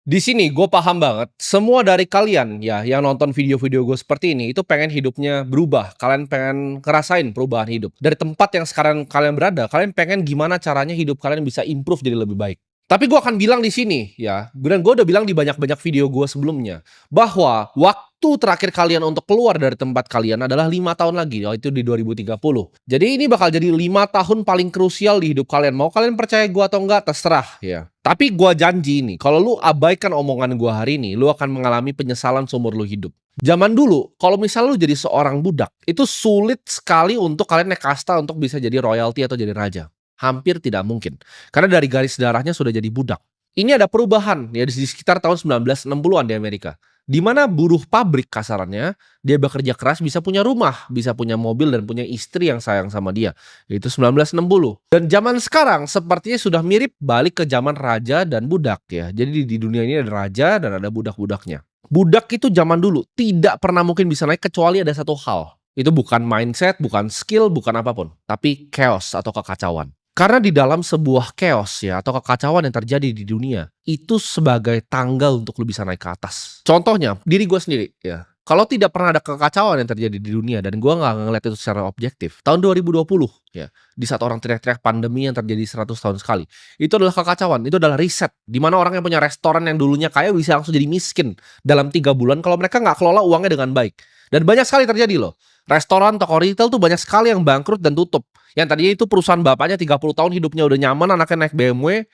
Di sini gue paham banget, semua dari kalian ya yang nonton video-video gue seperti ini itu pengen hidupnya berubah, kalian pengen ngerasain perubahan hidup. Dari tempat yang sekarang kalian berada, kalian pengen gimana caranya hidup kalian bisa improve jadi lebih baik. Tapi gue akan bilang di sini ya, dan gue udah bilang di banyak-banyak video gue sebelumnya, bahwa waktu terakhir kalian untuk keluar dari tempat kalian adalah 5 tahun lagi, yaitu di 2030. Jadi ini bakal jadi 5 tahun paling krusial di hidup kalian. Mau kalian percaya gue atau enggak, terserah ya. Tapi gua janji nih, kalau lu abaikan omongan gua hari ini, lu akan mengalami penyesalan seumur lu hidup. Zaman dulu, kalau misalnya lu jadi seorang budak, itu sulit sekali untuk kalian naik kasta untuk bisa jadi royalty atau jadi raja. Hampir tidak mungkin. Karena dari garis darahnya sudah jadi budak. Ini ada perubahan ya di sekitar tahun 1960-an di Amerika. Di mana buruh pabrik kasarannya, dia bekerja keras bisa punya rumah, bisa punya mobil dan punya istri yang sayang sama dia. Itu 1960. Dan zaman sekarang sepertinya sudah mirip balik ke zaman raja dan budak ya. Jadi di dunia ini ada raja dan ada budak-budaknya. Budak itu zaman dulu tidak pernah mungkin bisa naik kecuali ada satu hal. Itu bukan mindset, bukan skill, bukan apapun, tapi chaos atau kekacauan. Karena di dalam sebuah chaos ya atau kekacauan yang terjadi di dunia, itu sebagai tangga untuk lu bisa naik ke atas. Contohnya, diri gue sendiri ya. Kalau tidak pernah ada kekacauan yang terjadi di dunia dan gue nggak ngeliat itu secara objektif, tahun 2020 ya, di saat orang teriak-teriak pandemi yang terjadi 100 tahun sekali, itu adalah kekacauan, itu adalah riset. Di mana orang yang punya restoran yang dulunya kaya bisa langsung jadi miskin dalam 3 bulan kalau mereka nggak kelola uangnya dengan baik. Dan banyak sekali terjadi loh. Restoran, toko retail tuh banyak sekali yang bangkrut dan tutup. Yang tadinya itu perusahaan bapaknya 30 tahun hidupnya udah nyaman, anaknya naik BMW,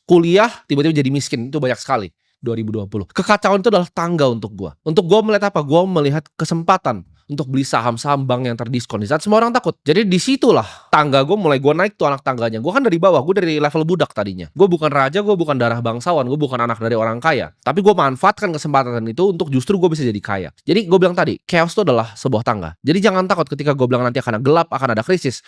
kuliah, tiba-tiba jadi miskin. Itu banyak sekali. 2020. Kekacauan itu adalah tangga untuk gua. Untuk gua melihat apa? Gua melihat kesempatan untuk beli saham-saham bank yang terdiskon di saat semua orang takut. Jadi disitulah tangga gua mulai gua naik tuh anak tangganya. Gua kan dari bawah, gua dari level budak tadinya. Gua bukan raja, gua bukan darah bangsawan, gua bukan anak dari orang kaya. Tapi gua manfaatkan kesempatan itu untuk justru gua bisa jadi kaya. Jadi gua bilang tadi, chaos itu adalah sebuah tangga. Jadi jangan takut ketika gua bilang nanti akan ada gelap, akan ada krisis.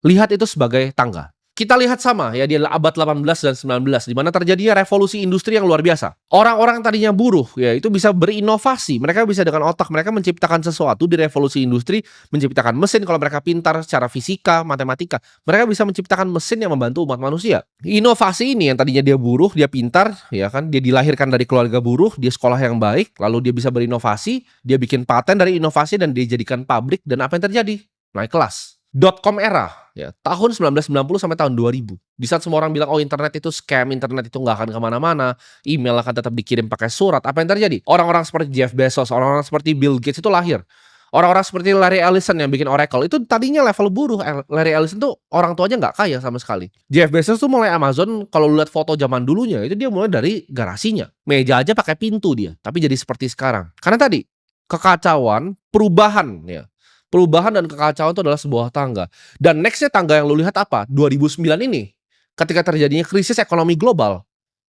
Lihat itu sebagai tangga. Kita lihat sama ya di abad 18 dan 19 di mana terjadinya revolusi industri yang luar biasa. Orang-orang yang tadinya buruh ya itu bisa berinovasi, mereka bisa dengan otak mereka menciptakan sesuatu di revolusi industri, menciptakan mesin kalau mereka pintar secara fisika, matematika. Mereka bisa menciptakan mesin yang membantu umat manusia. Inovasi ini yang tadinya dia buruh, dia pintar ya kan, dia dilahirkan dari keluarga buruh, dia sekolah yang baik, lalu dia bisa berinovasi, dia bikin paten dari inovasi dan dia jadikan pabrik dan apa yang terjadi? Naik kelas. Dotcom era ya tahun 1990 sampai tahun 2000 di saat semua orang bilang oh internet itu scam, internet itu nggak akan kemana-mana, email akan tetap dikirim pakai surat, apa yang terjadi? Orang-orang seperti Jeff Bezos, orang-orang seperti Bill Gates itu lahir. Orang-orang seperti Larry Ellison yang bikin Oracle itu tadinya level buruh. Larry Ellison tuh orang tuanya nggak kaya sama sekali. Jeff Bezos tuh mulai Amazon, kalau lu lihat foto zaman dulunya itu dia mulai dari garasinya, meja aja pakai pintu dia, tapi jadi seperti sekarang karena tadi kekacauan, perubahan ya. Perubahan dan kekacauan itu adalah sebuah tangga. Dan nextnya tangga yang lu lihat apa? 2009 ini, ketika terjadinya krisis ekonomi global,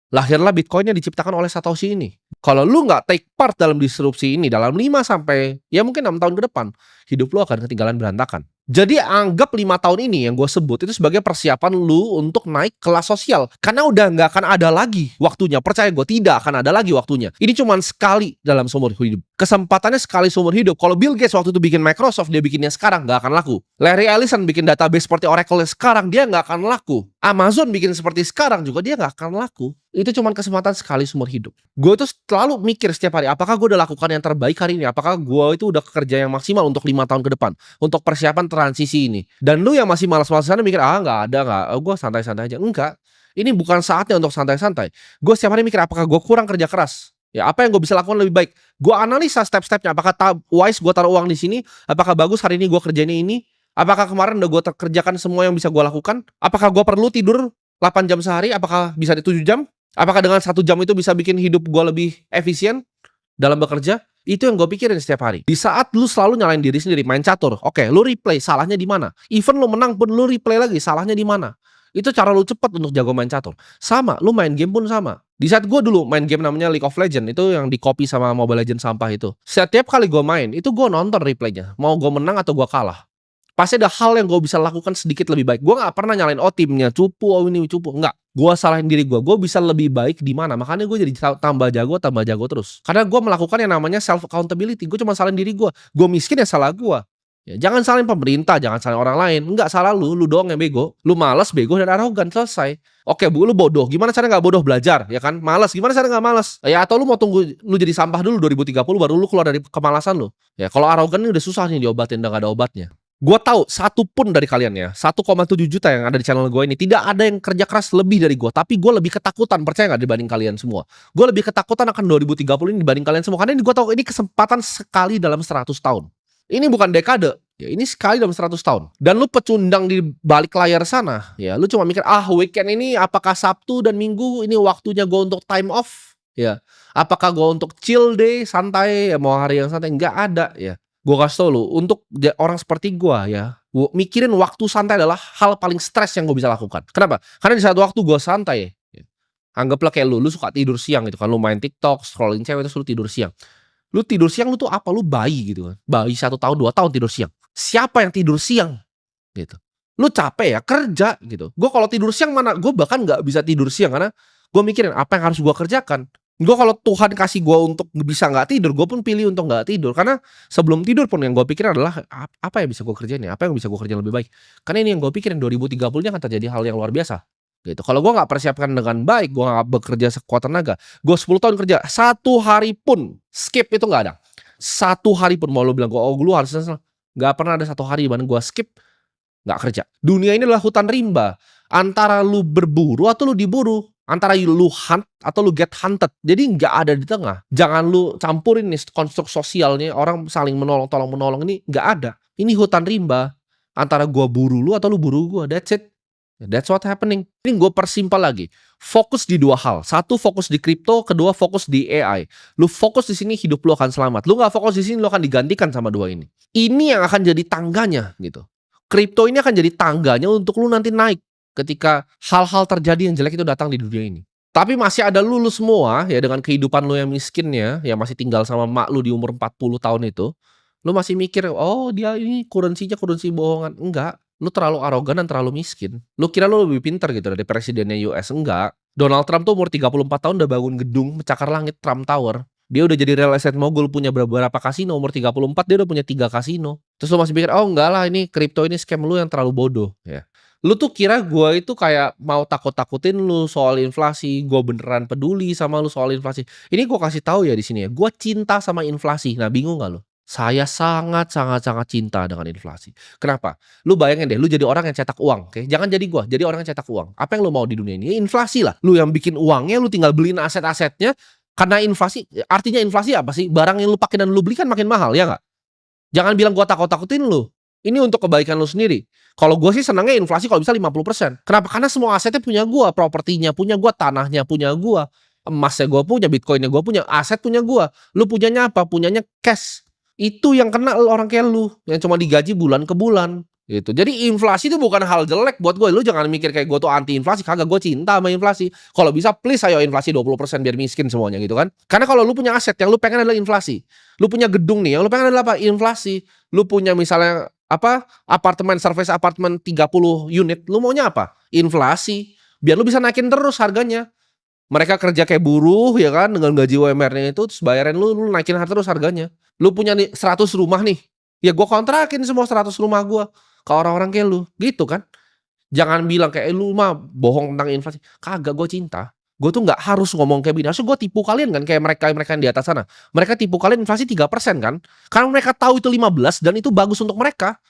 lahirlah Bitcoin yang diciptakan oleh Satoshi ini. Kalau lu nggak take part dalam disrupsi ini dalam 5 sampai ya mungkin 6 tahun ke depan, hidup lu akan ketinggalan berantakan. Jadi anggap 5 tahun ini yang gue sebut itu sebagai persiapan lu untuk naik kelas sosial. Karena udah nggak akan ada lagi waktunya. Percaya gue, tidak akan ada lagi waktunya. Ini cuma sekali dalam seumur hidup. Kesempatannya sekali seumur hidup. Kalau Bill Gates waktu itu bikin Microsoft, dia bikinnya sekarang, nggak akan laku. Larry Ellison bikin database seperti Oracle sekarang, dia nggak akan laku. Amazon bikin seperti sekarang juga, dia nggak akan laku. Itu cuma kesempatan sekali seumur hidup. Gue tuh selalu mikir setiap hari, apakah gue udah lakukan yang terbaik hari ini? Apakah gue itu udah kerja yang maksimal untuk 5 tahun ke depan? Untuk persiapan transisi ini. Dan lu yang masih malas-malasan mikir, nggak, gue santai-santai aja. Enggak, ini bukan saatnya untuk santai-santai. Gue setiap hari mikir, apakah gue kurang kerja keras? Ya, apa yang gue bisa lakukan lebih baik? Gue analisa step-stepnya. Apakah wise gue taruh uang di sini? Apakah bagus hari ini gue kerjain ini? Apakah kemarin udah gue kerjakan semua yang bisa gue lakukan? Apakah gue perlu tidur 8 jam sehari? Apakah bisa di 7 jam? Apakah dengan 1 jam itu bisa bikin hidup gue lebih efisien dalam bekerja? Itu yang gue pikirin setiap hari. Di saat lu selalu nyalain diri sendiri, main catur, oke, lu replay, salahnya di mana? Even lu menang pun lu replay lagi, salahnya di mana? Itu cara lu cepat untuk jago main catur. Sama, lu main game pun sama. Di saat gue dulu main game namanya League of Legends, itu yang di copy sama Mobile Legends sampah itu. Setiap kali gue main, itu gue nonton replaynya. Mau gue menang atau gue kalah. Pasti ada hal yang gue bisa lakukan sedikit lebih baik. Gue gak pernah nyalain, oh timnya cupu, oh ini cupu. Enggak. Gue salahin diri gue bisa lebih baik di mana. Makanya gue jadi tambah jago terus. Karena gue melakukan yang namanya self accountability. Gue cuma salahin diri gue miskin ya salah gue. Ya, jangan salahin pemerintah, jangan salahin orang lain, enggak, salah lu doang yang bego. Lu malas, bego, dan arogan, selesai. Oke, Bu, lu bodoh, gimana caranya nggak bodoh belajar, ya kan? Malas, gimana caranya nggak malas? Ya atau lu mau tunggu lu jadi sampah dulu 2030 baru lu keluar dari kemalasan lu. Ya kalau arogan ini udah susah nih diobatin, udah nggak ada obatnya. Gua tahu satu pun dari kalian ya, 1,7 juta yang ada di channel gue ini tidak ada yang kerja keras lebih dari gue, tapi gue lebih ketakutan, percaya nggak, dibanding kalian semua. Gue lebih ketakutan akan 2030 ini dibanding kalian semua, karena ini gue tahu ini kesempatan sekali dalam 100 tahun. Ini bukan dekade, ya ini sekali dalam 100 tahun. Dan lu pecundang di balik layar sana, ya lu cuma mikir, weekend ini apakah Sabtu dan Minggu ini waktunya gue untuk time off, ya. Apakah gue untuk chill day, santai, ya mau hari yang santai, nggak ada, ya. Gue kasih tau lu, untuk orang seperti gue ya, mikirin waktu santai adalah hal paling stres yang gue bisa lakukan. Kenapa? Karena di saat waktu gue santai, ya, anggaplah kayak lu suka tidur siang gitu kan, lu main TikTok, scrolling cewek, terus lu tidur siang. Lu tidur siang, lu tuh apa? Lu bayi gitu kan. Bayi 1 tahun, 2 tahun tidur siang. Siapa yang tidur siang? Gitu. Lu capek ya, kerja gitu. Gue kalau tidur siang mana, gue bahkan nggak bisa tidur siang karena gue mikirin apa yang harus gue kerjakan. Gue kalau Tuhan kasih gue untuk bisa nggak tidur, gue pun pilih untuk nggak tidur. Karena sebelum tidur pun yang gue pikirin adalah apa yang bisa gue kerjain ya, apa yang bisa gue kerjain lebih baik. Karena ini yang gue pikirin 2030 ini akan terjadi hal yang luar biasa. Gitu. Kalau gue nggak persiapkan dengan baik, gue nggak bekerja sekuat tenaga, gue 10 tahun kerja, 1 hari pun skip itu nggak ada. 1 hari pun mau lu bilang gue, lu harus nggak pernah ada 1 hari mana gue skip nggak kerja. Dunia ini adalah hutan rimba. Antara lu berburu atau lu diburu, antara lu hunt atau lu get hunted. Jadi nggak ada di tengah. Jangan lu campurin nih konstruk sosialnya, orang saling menolong, tolong menolong, ini nggak ada. Ini hutan rimba. Antara gua buru lu atau lu buru gua. That's it. That's what happening. Ini gue persimpel lagi. Fokus di 2 hal. 1 fokus di kripto, kedua fokus di AI. Lu fokus di sini, hidup lu akan selamat. Lu nggak fokus di sini, lu akan digantikan sama 2 ini. Ini yang akan jadi tangganya gitu. Kripto ini akan jadi tangganya untuk lu nanti naik ketika hal-hal terjadi yang jelek itu datang di dunia ini. Tapi masih ada lu semua ya, dengan kehidupan lu yang miskinnya, yang masih tinggal sama mak lu di umur 40 tahun itu. Lu masih mikir, oh dia ini currency-nya currency bohongan. Enggak. Lu terlalu arogan dan terlalu miskin. Lu kira lu lebih pintar gitu dari presidennya US. Enggak. Donald Trump tuh umur 34 tahun udah bangun gedung mencakar langit, Trump Tower. Dia udah jadi real estate mogul, punya beberapa kasino. Umur 34 dia udah punya 3 kasino. Terus lu masih pikir, oh enggak lah, ini kripto ini scam, lu yang terlalu bodoh ya. Lu tuh kira gua itu kayak mau takut-takutin lu soal inflasi, gua beneran peduli sama lu soal inflasi. Ini gua kasih tahu ya di sini ya, gua cinta sama inflasi. Nah, bingung gak lu? Saya sangat sangat sangat cinta dengan inflasi. Kenapa? Lu bayangin deh, lu jadi orang yang cetak uang, oke? Jangan jadi gua, jadi orang yang cetak uang. Apa yang lu mau di dunia ini? Inflasi lah. Lu yang bikin uangnya, lu tinggal beliin aset-asetnya. Karena inflasi, artinya inflasi apa sih? Barang yang lu pakai dan lu beli kan makin mahal, ya nggak? Jangan bilang gua takut-takutin lu. Ini untuk kebaikan lu sendiri. Kalau gua sih senangnya inflasi kalau bisa 50%. Kenapa? Karena semua asetnya punya gua, propertinya punya gua, tanahnya punya gua, emasnya gua punya, bitcoinnya gua punya, aset punya gua. Lu punyanya apa? Punyanya cash. Itu yang kena orang kayak lu, yang cuma digaji bulan ke bulan, gitu. Jadi inflasi itu bukan hal jelek buat gue. Lu jangan mikir kayak gue tuh anti inflasi, kagak, gue cinta sama inflasi. Kalau bisa please ayo inflasi 20% biar miskin semuanya gitu kan. Karena kalau lu punya aset yang lu pengen adalah inflasi. Lu punya gedung nih, yang lu pengen adalah apa? Inflasi. Lu punya misalnya apa? Apartemen, service apartemen 30 unit, lu maunya apa? Inflasi. Biar lu bisa naikin terus harganya. Mereka kerja kayak buruh ya kan, dengan gaji UMR-nya itu, terus bayarin lu naikin terus harganya. Lu punya nih 100 rumah nih, ya gue kontrakin semua 100 rumah gue ke orang-orang kayak lu, gitu kan. Jangan bilang kayak lu mah bohong tentang inflasi. Kagak, gue cinta. Gue tuh nggak harus ngomong kayak begini. Harusnya gue tipu kalian kan, kayak mereka yang di atas sana. Mereka tipu kalian inflasi 3% kan. Karena mereka tahu itu 15 dan itu bagus untuk mereka.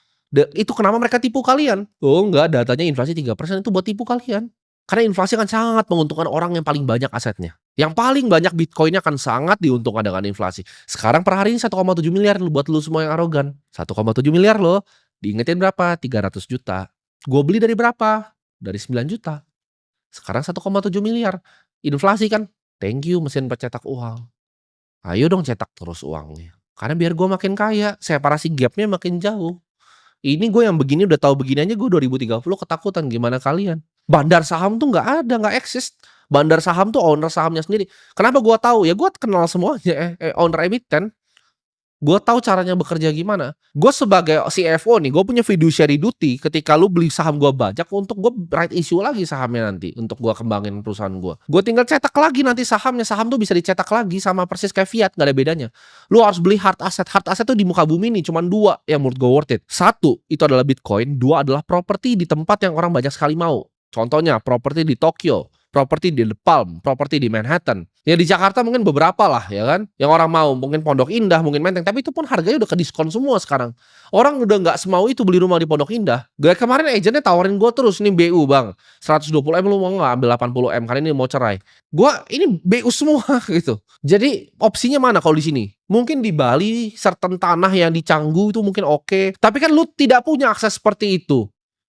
Itu kenapa mereka tipu kalian. Oh enggak, datanya inflasi 3% itu buat tipu kalian. Karena inflasi akan sangat menguntungkan orang yang paling banyak asetnya. Yang paling banyak bitcoinnya akan sangat diuntungkan dengan inflasi. Sekarang per hari ini 1,7 miliar buat lu semua yang arogan. 1,7 miliar loh. Diingetin berapa? 300 juta. Gue beli dari berapa? Dari 9 juta. Sekarang 1,7 miliar. Inflasi kan? Thank you mesin pencetak uang. Ayo dong cetak terus uangnya. Karena biar gue makin kaya. Separasi gapnya makin jauh. Ini gue yang begini udah tahu begini aja gue 2030 ketakutan, gimana kalian? Bandar saham tuh nggak ada, nggak eksis. Bandar saham tuh owner sahamnya sendiri. Kenapa gue tahu? Ya gue kenal semuanya. Owner emiten. Gue tahu caranya bekerja gimana. Gue sebagai CFO nih, gue punya fiduciary duty ketika lu beli saham gue bajak untuk gue right issue lagi sahamnya nanti untuk gue kembangin perusahaan gue. Gue tinggal cetak lagi nanti sahamnya. Saham tuh bisa dicetak lagi sama persis kayak fiat, gak ada bedanya. Lu harus beli hard asset. Hard asset tuh di muka bumi nih cuman dua yang menurut gue worth it. Satu, itu adalah Bitcoin. Dua adalah properti di tempat yang orang banyak sekali mau. Contohnya properti di Tokyo, properti di The Palm, properti di Manhattan. Ya di Jakarta mungkin beberapa lah ya kan. Yang orang mau mungkin Pondok Indah, mungkin Menteng. Tapi itu pun harganya udah ke diskon semua sekarang. Orang udah nggak semau itu beli rumah di Pondok Indah. Gue kemarin agentnya tawarin gue terus, nih BU bang, 120M lu mau nggak ambil 80M karena ini mau cerai. Gue ini BU semua gitu. Jadi opsinya mana kalau di sini? Mungkin di Bali, certain tanah yang di Canggu itu mungkin oke. Tapi kan lu tidak punya akses seperti itu.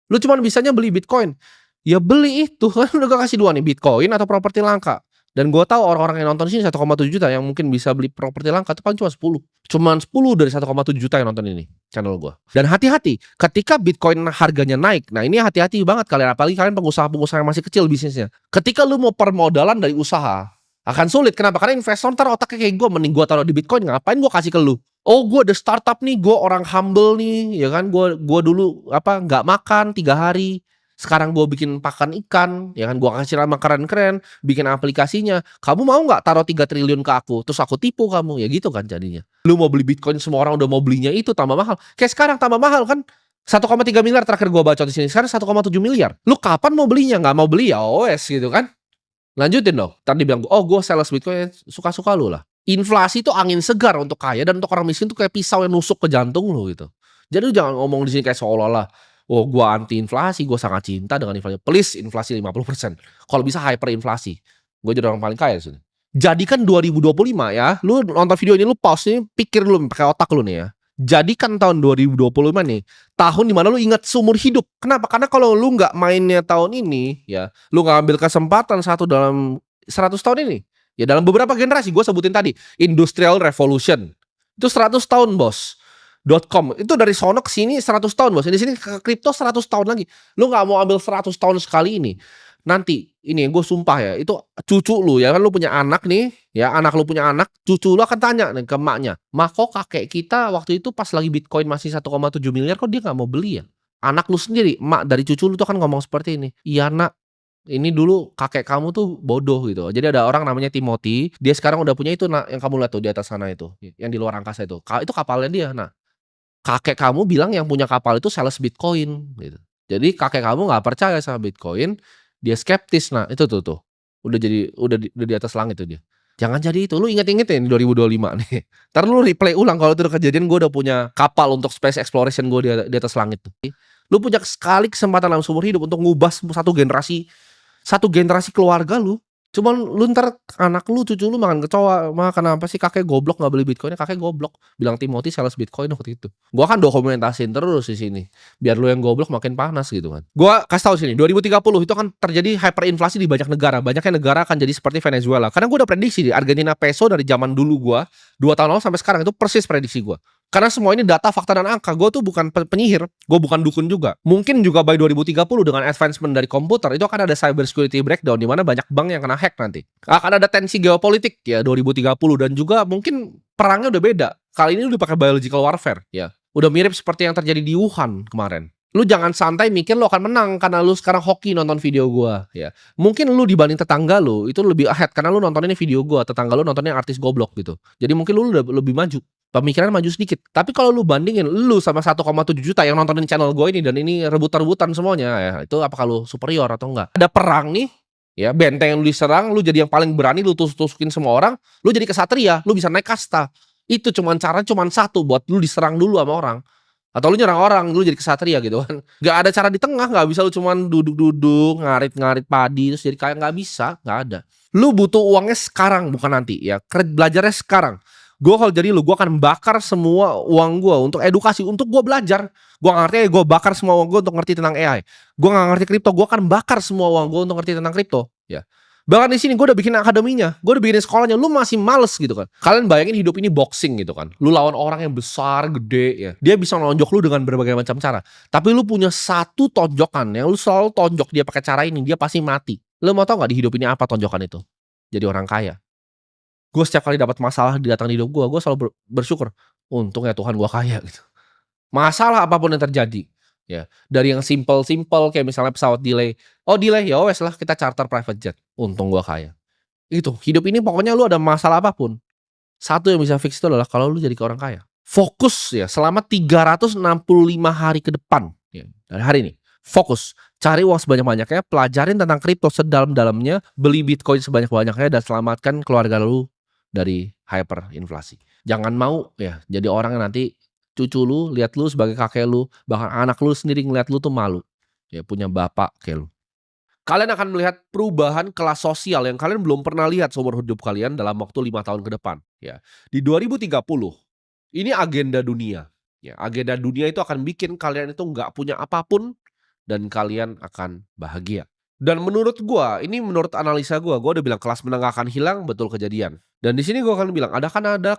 Lu cuma bisanya beli Bitcoin. Ya beli itu kan udah gue kasih dua nih, Bitcoin atau properti langka. Dan gue tahu orang-orang yang nonton sini 1,7 juta yang mungkin bisa beli properti langka itu paling cuma 10. Cuman 10 dari 1,7 juta yang nonton ini channel gue. Dan hati-hati ketika Bitcoin harganya naik. Nah, ini hati-hati banget kalian, apalagi kalian pengusaha-pengusaha yang masih kecil bisnisnya. Ketika lu mau permodalan dari usaha, akan sulit. Kenapa? Karena investor ntar otaknya kayak gue, mending gue taruh di Bitcoin, ngapain gue kasih ke lu? Oh, gue ada startup nih, gue orang humble nih, ya kan? Gue dulu nggak makan 3 hari. Sekarang gue bikin pakan ikan, ya kan, gue kasih nama keren-keren, bikin aplikasinya. Kamu mau nggak taruh 3 triliun ke aku, terus aku tipu kamu, ya gitu kan jadinya. Lu mau beli Bitcoin, semua orang udah mau belinya itu tambah mahal. Kayak sekarang tambah mahal kan, 1,3 miliar terakhir gue baca di sini. Sekarang 1,7 miliar. Lu kapan mau belinya? Nggak mau beli ya OS gitu kan. Lanjutin dong. Tadi bilang, oh gue sales Bitcoin, suka-suka lu lah. Inflasi itu angin segar untuk kaya, dan untuk orang miskin tuh kayak pisau yang nusuk ke jantung lu gitu. Jadi lu jangan ngomong di sini kayak seolah-olah, oh gue anti inflasi, gue sangat cinta dengan inflasi. Please, inflasi 50%. Kalau bisa hyperinflasi. Gue jadi orang paling kaya di sini. Jadikan 2025 ya, lu nonton video ini, lu pause nih, pikir dulu pakai otak lu nih ya. Jadikan tahun 2025 nih tahun dimana lu ingat seumur hidup. Kenapa? Karena kalau lu nggak mainnya tahun ini ya, lu nggak ambil kesempatan satu dalam 100 tahun ini, ya dalam beberapa generasi. Gue sebutin tadi Industrial Revolution itu 100 tahun bos. .com itu dari sono ke sini 100 tahun bos. Di sini ke kripto 100 tahun lagi. Lu nggak mau ambil 100 tahun sekali ini. Nanti ini gue sumpah ya, itu cucu lu ya kan, lu punya anak nih ya, anak lu punya anak, cucu lu akan tanya nih ke emaknya, "Mak, kok kakek kita waktu itu pas lagi Bitcoin masih 1,7 miliar kok dia nggak mau beli ya?" Anak lu sendiri, emak dari cucu lu tuh kan ngomong seperti ini, "Iya nak, ini dulu kakek kamu tuh bodoh," gitu. Jadi ada orang namanya Timothy, dia sekarang udah punya itu nak, yang kamu lihat tuh di atas sana itu, yang di luar angkasa itu. Itu kapalnya dia. Nah, kakek kamu bilang yang punya kapal itu sales Bitcoin gitu. Jadi kakek kamu nggak percaya sama Bitcoin, dia skeptis. Nah, itu tuh. Udah di atas langit tuh dia. Jangan jadi itu. Lu inget-inget ya di 2025 nih. Entar lu replay ulang kalau itu udah kejadian, gue udah punya kapal untuk space exploration gue di atas langit tuh. Lu punya sekali kesempatan dalam seumur hidup untuk ngubah satu generasi keluarga lu. Cuman lu ntar anak lu, cucu lu makan kecoa, "Ma, kenapa sih kakek goblok nggak beli Bitcoin?" Kakek goblok, bilang Timothy sales Bitcoin waktu itu. Gua kan dokumentasiin terus di sini, biar lu yang goblok makin panas gitu kan. Gua kasih tahu sini, 2030 itu kan terjadi hyperinflasi di banyak negara. Banyaknya negara akan jadi seperti Venezuela. Karena gua udah prediksi di Argentina peso dari zaman dulu gua, 2 tahun lalu sampai sekarang, itu persis prediksi gua. Karena semua ini data, fakta, dan angka. Gue tuh bukan penyihir, gue bukan dukun juga. Mungkin juga by 2030 dengan advancement dari komputer itu akan ada cyber security breakdown di mana banyak bank yang kena hack nanti. Akan ada tensi geopolitik ya 2030, dan juga mungkin perangnya udah beda. Kali ini udah pakai biological warfare ya. Udah mirip seperti yang terjadi di Wuhan kemarin. Lu jangan santai mikir lu akan menang karena lu sekarang hoki nonton video gua ya. Mungkin lu dibanding tetangga lu itu lebih ahead karena lu nontonin video gua, tetangga lu nontonnya artis goblok gitu. Jadi mungkin lu udah lebih maju. Pemikiran maju sedikit. Tapi kalau lu bandingin lu sama 1,7 juta yang nontonin channel gue ini, dan ini rebut-rebutan semuanya ya, itu apakah lu superior atau enggak? Ada perang nih ya, benteng yang lu diserang, lu jadi yang paling berani, lu tusuk-tusukin semua orang, lu jadi kesatria, lu bisa naik kasta. Itu cara cuman satu, buat lu diserang dulu sama orang. Atau lu nyerang orang, lu jadi kesatria gitu kan. Gak ada cara di tengah, gak bisa lu cuman duduk-duduk, ngarit-ngarit padi, terus jadi kaya, gak bisa, gak ada. Lu butuh uangnya sekarang, bukan nanti ya. Belajarnya sekarang. Gue kalau jadi lu, gue akan bakar semua uang gue untuk edukasi, untuk gue belajar. Gue gak ngerti, gue bakar semua uang gue untuk ngerti tentang AI. Gue gak ngerti kripto, gue akan bakar semua uang gue untuk ngerti tentang kripto. Ya. Bahkan di sini gue udah bikin akademinya, gue udah bikin sekolahnya. Lu masih males gitu kan? Kalian bayangin hidup ini boxing gitu kan? Lu lawan orang yang besar, gede ya. Dia bisa nonjok lu dengan berbagai macam cara. Tapi lu punya satu tonjokan yang lu selalu tonjok dia pakai cara ini, dia pasti mati. Lu mau tau gak di hidup ini apa tonjokan itu? Jadi orang kaya. Gue setiap kali dapat masalah datang di hidup gue selalu bersyukur. untung ya Tuhan gua kaya gitu. Masalah apapun yang terjadi, ya, dari yang simpel-simpel kayak misalnya pesawat delay, oh delay, ya wes lah kita charter private jet, untung gua kaya. Itu, hidup ini pokoknya lu ada masalah apapun, satu yang bisa fix itu adalah kalau lu jadi orang kaya. Fokus ya selama 365 hari ke depan, ya, dari hari ini, fokus, cari uang sebanyak-banyaknya, pelajarin tentang kripto sedalam-dalamnya, beli Bitcoin sebanyak-banyaknya dan selamatkan keluarga lu dari hyperinflasi. Jangan mau ya jadi orang yang nanti cucu lu lihat lu sebagai kakek lu, bahkan anak lu sendiri ngelihat lu tuh malu, ya punya bapak kayak lu. Kalian akan melihat perubahan kelas sosial yang kalian belum pernah lihat seumur hidup kalian dalam waktu 5 tahun ke depan, ya. Di 2030, ini agenda dunia, ya. Agenda dunia itu akan bikin kalian itu nggak punya apapun dan kalian akan bahagia. Dan menurut gua, ini menurut analisa gua udah bilang kelas menengah akan hilang, betul kejadian. Dan di sini gua akan bilang, ada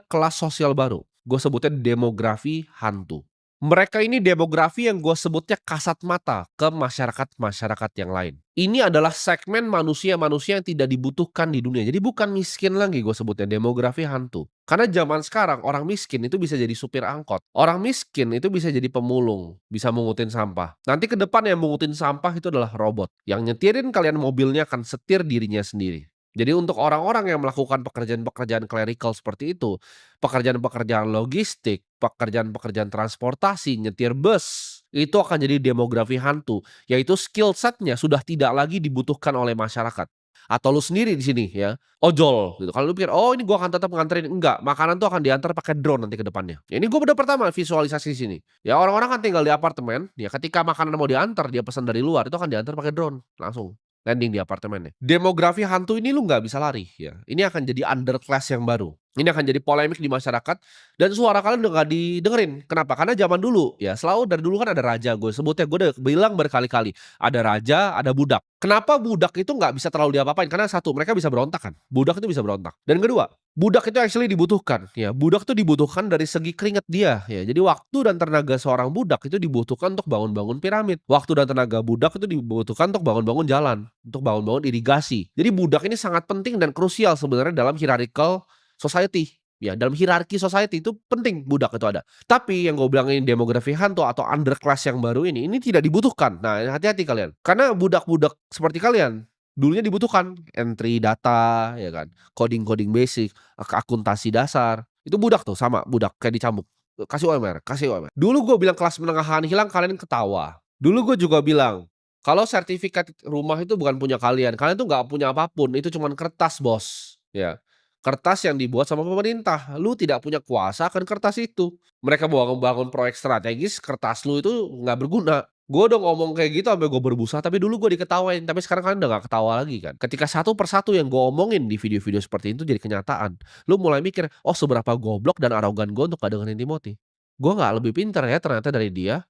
kelas sosial baru. Gue sebutnya demografi hantu. Mereka ini demografi yang gue sebutnya kasat mata ke masyarakat-masyarakat yang lain. Ini adalah segmen manusia-manusia yang tidak dibutuhkan di dunia. Jadi bukan miskin lagi gue sebutnya, demografi hantu. Karena zaman sekarang orang miskin itu bisa jadi supir angkot. Orang miskin itu bisa jadi pemulung, bisa mengutin sampah. Nanti ke depan yang mengutin sampah itu adalah robot. Yang nyetirin kalian mobilnya akan setir dirinya sendiri. Jadi untuk orang-orang yang melakukan pekerjaan-pekerjaan clerical seperti itu, pekerjaan-pekerjaan logistik, pekerjaan-pekerjaan transportasi, nyetir bus, itu akan jadi demografi hantu, yaitu skill setnya sudah tidak lagi dibutuhkan oleh masyarakat. Atau lu sendiri di sini ya, ojol gitu. Kalau lu pikir, "Oh ini gua akan tetap nganterin," enggak, makanan tuh akan diantar pakai drone nanti ke depannya. Ya ini gua udah pertama visualisasi di sini. Ya orang-orang kan tinggal di apartemen, ya ketika makanan mau diantar, dia pesan dari luar, itu akan diantar pakai drone, langsung. Landing di apartemennya. Demografi hantu ini lu nggak bisa lari ya. Ini akan jadi underclass yang baru. Ini akan jadi polemik di masyarakat dan suara kalian udah nggak didengerin. Kenapa? Karena zaman dulu ya, selalu dari dulu kan ada raja, gue sebutnya, gue udah bilang berkali-kali, ada raja, ada budak. Kenapa budak itu nggak bisa terlalu diapa-apain? Karena satu, mereka bisa berontak kan. Budak itu bisa berontak. Dan kedua, budak itu actually dibutuhkan ya. Budak itu dibutuhkan dari segi keringat dia ya. Jadi waktu dan tenaga seorang budak itu dibutuhkan untuk bangun-bangun piramid. Waktu dan tenaga budak itu dibutuhkan untuk bangun-bangun jalan, untuk bangun-bangun irigasi. Jadi budak ini sangat penting dan krusial sebenarnya dalam hierarchical society. Ya, dalam hierarki society itu penting budak itu ada. Tapi yang gue bilang ini demografi hantu atau underclass yang baru ini tidak dibutuhkan. Nah, hati-hati kalian. Karena budak-budak seperti kalian dulunya dibutuhkan entry data, ya kan, coding-coding basic, akuntansi dasar. Itu budak tuh sama budak kayak dicambuk. Kasih UMR, kasih UMR. Dulu gue bilang kelas menengah hilang, kalian ketawa. Dulu gue juga bilang kalau sertifikat rumah itu bukan punya kalian. Kalian tuh nggak punya apapun. Itu cuman kertas, bos. Ya. Kertas yang dibuat sama pemerintah. Lu tidak punya kuasa akan kertas itu. Mereka mau membangun proyek strategis, kertas lu itu nggak berguna. Gue udah ngomong kayak gitu sampai gue berbusa, tapi dulu gue diketawain. Tapi sekarang kalian udah gak ketawa lagi kan. Ketika satu persatu yang gue omongin di video-video seperti itu jadi kenyataan, lu mulai mikir, oh seberapa goblok dan arogan gue untuk gak dengerin Timothy. Gue gak lebih pintar ya ternyata dari dia.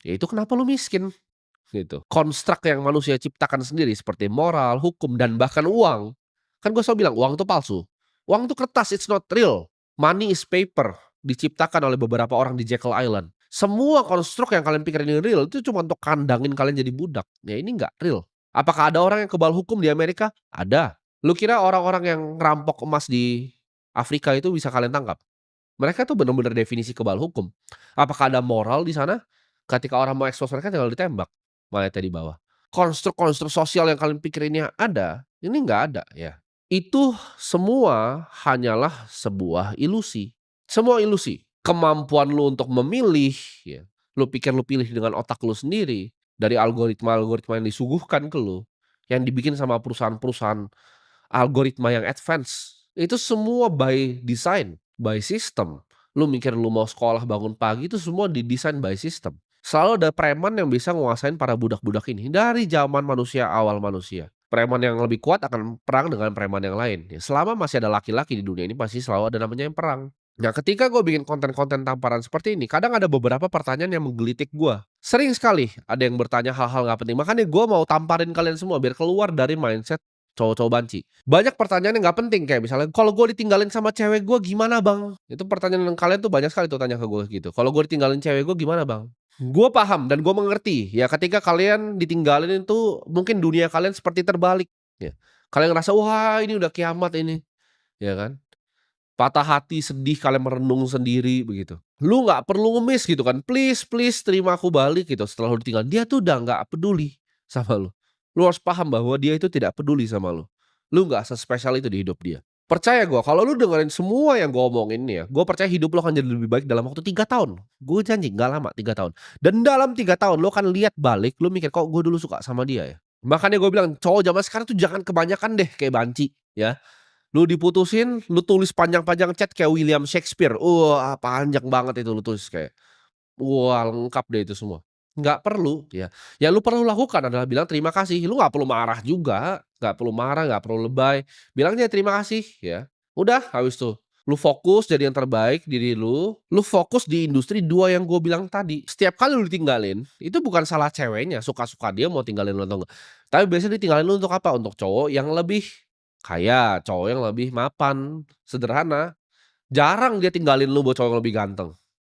Ya itu kenapa lu miskin? Gitu. Konstruk yang manusia ciptakan sendiri seperti moral, hukum, dan bahkan uang. Kan gue selalu bilang uang itu palsu. Uang itu kertas, it's not real. Money is paper. Diciptakan oleh beberapa orang di Jekyll Island. Semua konstruk yang kalian pikir ini real itu cuma untuk kandangin kalian jadi budak. Ya ini nggak real. Apakah ada orang yang kebal hukum di Amerika? Ada. Lu kira orang-orang yang ngerampok emas di Afrika itu bisa kalian tangkap? Mereka tuh benar-benar definisi kebal hukum. Apakah ada moral di sana? Ketika orang mau ekspos mereka tinggal ditembak, mayatnya di bawah. Konstruk-konstruk sosial yang kalian pikir ini ada, ini nggak ada ya. Itu semua hanyalah sebuah ilusi. Semua ilusi. Kemampuan lu untuk memilih ya, lu pikir lu pilih dengan otak lu sendiri dari algoritma-algoritma yang disuguhkan ke lu, yang dibikin sama perusahaan-perusahaan algoritma yang advance. Itu semua by design, by system. Lu mikir lu mau sekolah bangun pagi itu semua didesain by system. Selalu ada preman yang bisa nguasain para budak-budak ini dari zaman manusia awal manusia. Preman yang lebih kuat akan perang dengan preman yang lain. Ya, selama masih ada laki-laki di dunia ini pasti selalu ada namanya yang perang. Nah, ketika gue bikin konten-konten tamparan seperti ini, kadang ada beberapa pertanyaan yang menggelitik gue. Sering sekali ada yang bertanya hal-hal gak penting. Makanya gue mau tamparin kalian semua biar keluar dari mindset cowok-cowok banci. Banyak pertanyaan yang nggak penting kayak misalnya, "Kalau gue ditinggalin sama cewek gue gimana, Bang?" Itu pertanyaan kalian tuh banyak sekali tuh tanya ke gue gitu, "Kalau gue ditinggalin cewek gue gimana, Bang?" Gue paham dan gue mengerti ya ketika kalian ditinggalin itu mungkin dunia kalian seperti terbalik ya. Kalian ngerasa, "Wah, ini udah kiamat ini." Ya kan? patah hati, sedih, kalian merenung sendiri begitu. Lu nggak perlu ngemis gitu kan, "Please please terima aku balik," gitu setelah lu ditinggal. Dia tuh udah nggak peduli sama lu. Lu harus paham bahwa dia itu tidak peduli sama lu. Lu nggak sespesial itu di hidup dia. Percaya gua kalau lu dengerin semua yang gua omongin nih ya, gua percaya hidup lu akan jadi lebih baik dalam waktu 3 tahun. Gue janji nggak lama 3 tahun. Dan dalam 3 tahun lu akan lihat balik, lu mikir, "Kok gue dulu suka sama dia ya?" Makanya gue bilang cowok zaman sekarang tuh jangan kebanyakan deh kayak banci, ya. Lu diputusin, lu tulis panjang-panjang chat kayak William Shakespeare. Wah, panjang banget itu lu tulis kayak, wah lengkap deh itu semua. Nggak perlu, ya. Yang lu perlu lakukan adalah bilang terima kasih. Lu nggak perlu marah juga, nggak perlu marah, nggak perlu lebay. Bilang aja terima kasih, ya. Udah, habis tuh. Lu fokus jadi yang terbaik diri lu fokus di industri 2 yang gue bilang tadi. Setiap kali lu ditinggalin, itu bukan salah ceweknya, suka-suka dia mau tinggalin lu atau enggak. Tapi biasanya ditinggalin lu untuk apa? Untuk cowok yang lebih kaya, cowok yang lebih mapan, sederhana. Jarang dia tinggalin lu buat cowok yang lebih ganteng,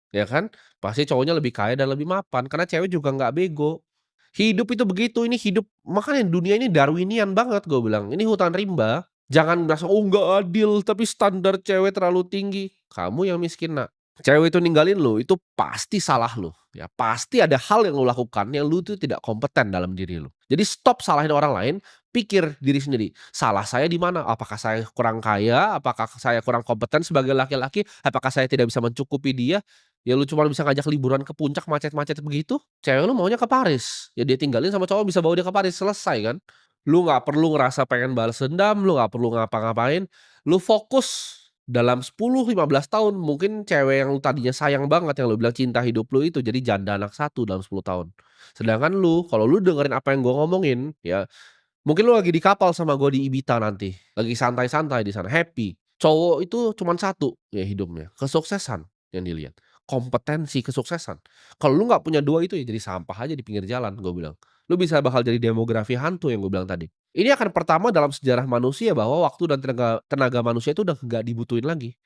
ya kan? Pasti cowoknya lebih kaya dan lebih mapan, karena cewek juga nggak bego. Hidup itu begitu, ini hidup makanya dunia ini Darwinian banget gue bilang, ini hutan rimba. Jangan merasa, "Oh nggak adil, tapi standar cewek terlalu tinggi." Kamu yang miskin, Nak. Cewek itu ninggalin lu, itu pasti salah lu, ya. Pasti ada hal yang lu lakukan yang lu tuh tidak kompeten dalam diri lu. Jadi stop salahin orang lain, pikir diri sendiri, "Salah saya di mana? Apakah saya kurang kaya? Apakah saya kurang kompeten sebagai laki-laki? Apakah saya tidak bisa mencukupi dia?" Ya lu cuma bisa ngajak liburan ke puncak macet-macet begitu, cewek lu maunya ke Paris, ya dia tinggalin sama cowok bisa bawa dia ke Paris, selesai kan. Lu nggak perlu ngerasa pengen balas dendam, lu nggak perlu ngapa-ngapain, lu fokus dalam 10, 15 tahun mungkin cewek yang lu tadinya sayang banget, yang lu bilang cinta hidup lu itu jadi janda anak satu dalam 10 tahun. Sedangkan lu, kalau lu dengerin apa yang gua ngomongin, ya mungkin lu lagi di kapal sama gua di Ibita nanti, lagi santai-santai di sana, happy. Cowok itu cuman satu ya hidupnya, kesuksesan yang dilihat, kompetensi, kesuksesan. Kalau lu nggak punya 2 itu ya jadi sampah aja di pinggir jalan, gua bilang. Lu bisa bakal jadi demografi hantu yang gua bilang tadi. Ini akan pertama dalam sejarah manusia bahwa waktu dan tenaga tenaga manusia itu udah nggak dibutuhin lagi.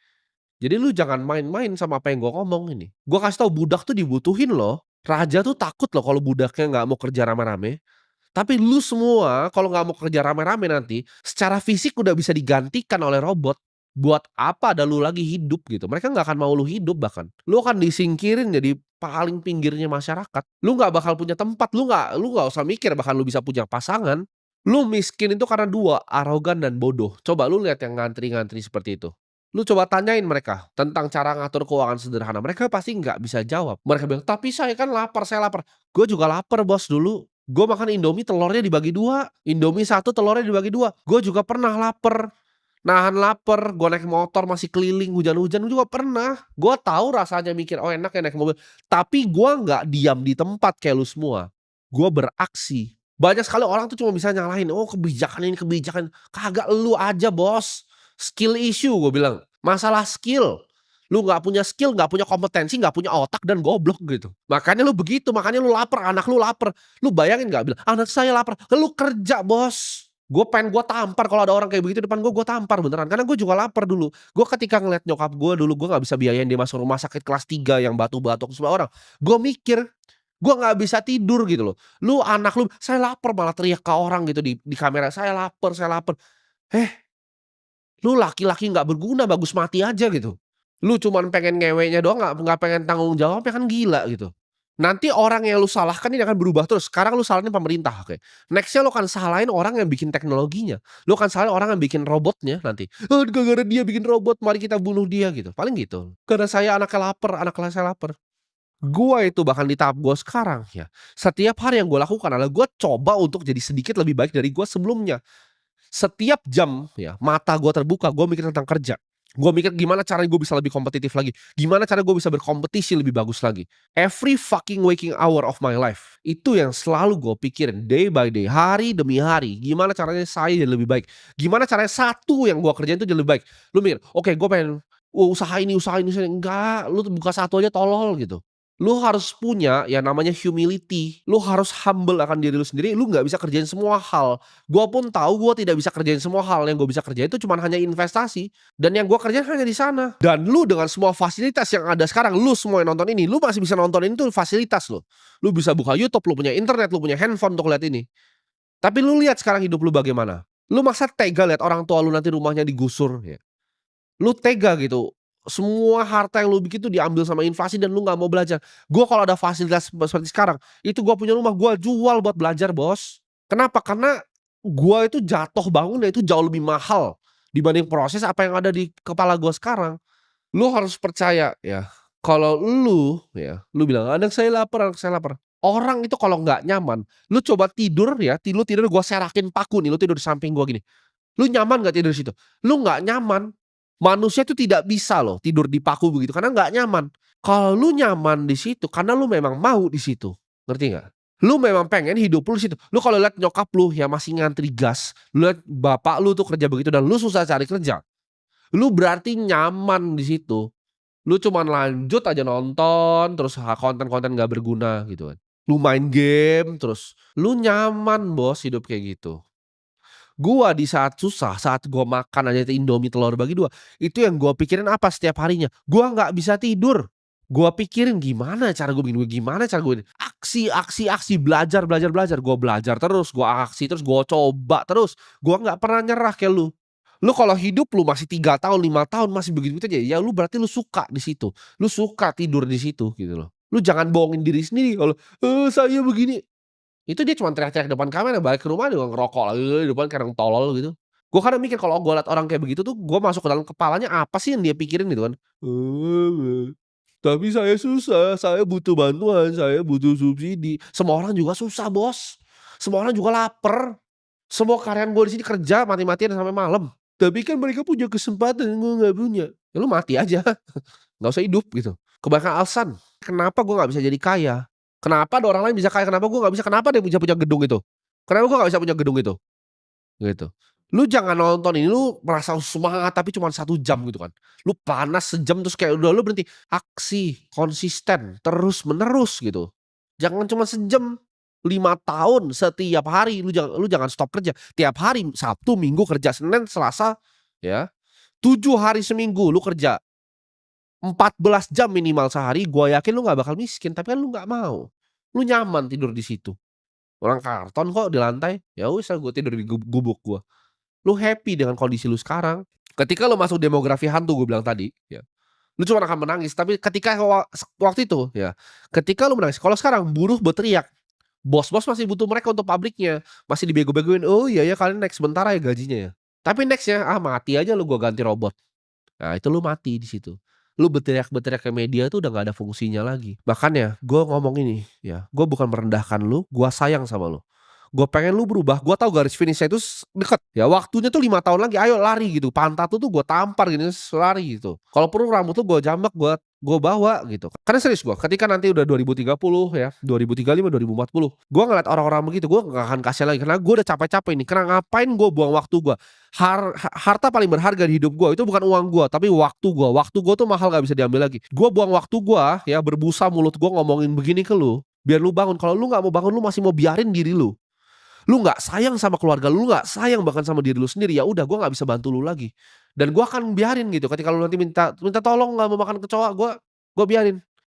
Jadi lu jangan main-main sama apa yang gua ngomong ini. Gua kasih tahu budak tuh dibutuhin loh. Raja tuh takut loh kalau budaknya nggak mau kerja rame-rame. Tapi lu semua kalau nggak mau kerja rame-rame nanti, secara fisik udah bisa digantikan oleh robot. Buat apa ada lu lagi hidup gitu, mereka nggak akan mau lu hidup bahkan. Lu akan disingkirin jadi paling pinggirnya masyarakat. Lu nggak bakal punya tempat, lu nggak usah mikir bahkan lu bisa punya pasangan. Lu miskin itu karena 2 arogan dan bodoh. Coba lu lihat yang ngantri-ngantri seperti itu. Lu coba tanyain mereka tentang cara ngatur keuangan sederhana, mereka pasti nggak bisa jawab. Mereka bilang, "Tapi saya kan lapar, saya lapar." Gue juga lapar Bos dulu. Gue makan Indomie telurnya dibagi 2, Indomie satu telurnya dibagi 2. Gue juga pernah lapar, nahan lapar, gue naik motor masih keliling hujan-hujan juga pernah. Gue tahu rasanya mikir, "Oh enak ya naik mobil." Tapi gue nggak diam di tempat kayak lu semua. Gue beraksi. Banyak sekali orang tuh cuma bisa nyalahin, "Oh kebijakan ini kebijakan." Kagak, lu aja Bos. Skill issue gue bilang, masalah skill. Lu nggak punya skill, nggak punya kompetensi, nggak punya otak dan goblok gitu. Makanya lu begitu, makanya lu lapar, anak lu lapar. Lu bayangin nggak bilang, "Anak saya lapar." Lu kerja Bos. Gue tampar kalau ada orang kayak begitu depan gue tampar beneran. Karena gue juga lapar dulu. Gue ketika ngeliat nyokap gue dulu, gue nggak bisa biayain dia masuk rumah sakit kelas 3 yang batuk-batuk semua orang. Gue mikir, gue nggak bisa tidur gitu loh. Lu anak lu, "Saya lapar," malah teriak ke orang gitu di kamera, "Saya lapar, saya lapar." Eh, lu laki-laki nggak berguna, bagus mati aja gitu. Lu cuman pengen ngewenya doang, nggak pengen tanggung jawab, ya kan gila gitu. Nanti orang yang lu salahkan ini akan berubah terus. Sekarang lu salahin pemerintah, oke. Next-nya lu akan salahin orang yang bikin teknologinya. Lu akan salahin orang yang bikin robotnya nanti. Gara-gara dia bikin robot, mari kita bunuh dia," gitu. Paling gitu. Karena saya anaknya lapar, anak kelas saya lapar. Gua itu bahkan di tahap gua sekarang ya, setiap hari yang gua lakukan adalah gua coba untuk jadi sedikit lebih baik dari gua sebelumnya. Setiap jam ya, mata gua terbuka, gua mikir tentang kerja. Gua mikir gimana caranya gua bisa lebih kompetitif lagi, gimana cara gua bisa berkompetisi lebih bagus lagi. Every fucking waking hour of my life, itu yang selalu gua pikirin day by day, hari demi hari, gimana caranya saya jadi lebih baik, gimana caranya satu yang gua kerjain itu jadi lebih baik. Lu mikir, "Oke gua pengen, usaha ini, enggak, lu buka satu aja tolol gitu. Lu harus punya yang namanya humility, lu harus humble akan diri lu sendiri, lu nggak bisa kerjain semua hal. Gua pun tahu gua tidak bisa kerjain semua hal, yang gua bisa kerjain itu cuman hanya investasi, dan yang gua kerjain hanya di sana. Dan lu dengan semua fasilitas yang ada sekarang, lu semua yang nonton ini, lu masih bisa nonton ini tuh fasilitas lo. Lu bisa buka YouTube, lu punya internet, lu punya handphone untuk lihat ini. Tapi lu lihat sekarang hidup lu bagaimana? Lu masa tega lihat orang tua lu nanti rumahnya digusur ya? Lu tega gitu, semua harta yang lu bikin tuh diambil sama inflasi dan lu nggak mau belajar. Gua kalau ada fasilitas seperti sekarang, itu gua punya rumah, gua jual buat belajar, Bos. Kenapa? Karena gua itu jatuh bangunnya itu jauh lebih mahal dibanding proses apa yang ada di kepala gua sekarang. Lu harus percaya ya, kalau lu ya, lu bilang, anak saya lapar." Orang itu kalau nggak nyaman, lu coba tidur ya, lu tidur gua serakin paku nih, lu tidur di samping gua gini. Lu nyaman nggak tidur di situ? Lu nggak nyaman. Manusia itu tidak bisa loh tidur di paku begitu karena nggak nyaman. Kalau lu nyaman di situ karena lu memang mau di situ, ngerti nggak? Lu memang pengen hidup lu di situ. Lu kalau lihat nyokap lu yang masih ngantri gas, lu lihat bapak lu tuh kerja begitu dan lu susah cari kerja, lu berarti nyaman di situ. Lu cuman lanjut aja nonton terus konten-konten nggak berguna gitu kan. Lu main game terus, lu nyaman Bos hidup kayak gitu. Gua di saat susah, saat gua makan aja itu Indomie telur bagi 2, itu yang gua pikirin apa setiap harinya? Gua nggak bisa tidur. Gua pikirin gimana cara gua bikin gimana cara gua ini aksi aksi aksi, belajar belajar belajar, gua belajar terus, gua aksi terus, gua coba terus, gua nggak pernah nyerah kayak lu. Lu kalau hidup lu masih 3 tahun, 5 tahun masih begitu aja, ya lu berarti lu suka di situ, lu suka tidur di situ gitu loh. Lu jangan bohongin diri sendiri kalau, saya begini." Itu dia cuman teriak-teriak depan kamera, balik ke rumah juga ngerokok lagi di depan kayak orang tolol gitu. Gua kadang mikir kalau gua liat orang kayak begitu tuh, gua masuk ke dalam kepalanya apa sih yang dia pikirin gitu kan. Tapi saya susah, saya butuh bantuan, saya butuh subsidi." Semua orang juga susah, Bos. Semua orang juga laper. Semua karyawan gua di sini kerja mati-matian sampai malam. Tapi kan mereka punya kesempatan, gua nggak punya. Ya lu mati aja, nggak usah hidup gitu. Kebanyakan alasan, kenapa gua nggak bisa jadi kaya? Kenapa ada orang lain bisa kaya, kenapa gua nggak bisa? Kenapa dia bisa punya gedung itu? Kenapa gua nggak bisa punya gedung itu? Gitu. Lu jangan nonton ini, lu merasa semangat tapi cuman 1 jam gitu kan. Lu panas sejam terus kayak udah lu berhenti. Aksi, konsisten, terus-menerus gitu. Jangan cuma sejam, 5 tahun setiap hari lu jangan stop kerja. Tiap hari Sabtu, Minggu kerja, Senin, Selasa, ya. 7 hari seminggu lu kerja. 14 jam minimal sehari, gua yakin lu nggak bakal miskin, tapi kan lu nggak mau. Lu nyaman tidur di situ. Orang karton kok di lantai, ya wis ah gua tidur di gubuk gua. Lu happy dengan kondisi lu sekarang. Ketika lu masuk demografi hantu gua bilang tadi, ya, lu cuma akan menangis, tapi ketika waktu itu ya, ketika lu menangis, kalau sekarang buruh berteriak, bos-bos masih butuh mereka untuk pabriknya, masih dibego-begoin, "Oh iya ya kalian naik sebentar ya gajinya ya." Tapi next-nya, "Ah mati aja lu, gua ganti robot." Nah itu lu mati di situ. Lu berteriak-berteriak ke media tuh udah nggak ada fungsinya lagi. Makanya gua ngomong ini ya, gua bukan merendahkan lu, gua sayang sama lu. Gua pengen lu berubah, gua tahu garis finish-nya itu deket, ya waktunya tuh 5 tahun lagi, ayo lari gitu, pantat lu tuh gua tampar gini, lari gitu. Kalau perlu rambut lu gua jambak, gua bawa gitu. Karena serius gua, ketika nanti udah 2030 ya, 2035, 2040, gua ngeliat orang-orang begitu, gua nggak akan kasih lagi karena gua udah capek-capek nih, karena ngapain gua buang waktu gua. Harta paling berharga di hidup gua itu bukan uang gua, tapi waktu gua. Waktu gua tuh mahal gak bisa diambil lagi. Gua buang waktu gua ya, berbusa mulut gua ngomongin begini ke lu, biar lu bangun. Kalau lu nggak mau bangun, lu masih mau biarin diri lu nggak sayang sama keluarga lu nggak sayang bahkan sama diri lu sendiri, ya udah gua nggak bisa bantu lu lagi. Dan gua akan biarin gitu ketika lu nanti minta minta tolong nggak mau makan kecoa, gua biarin.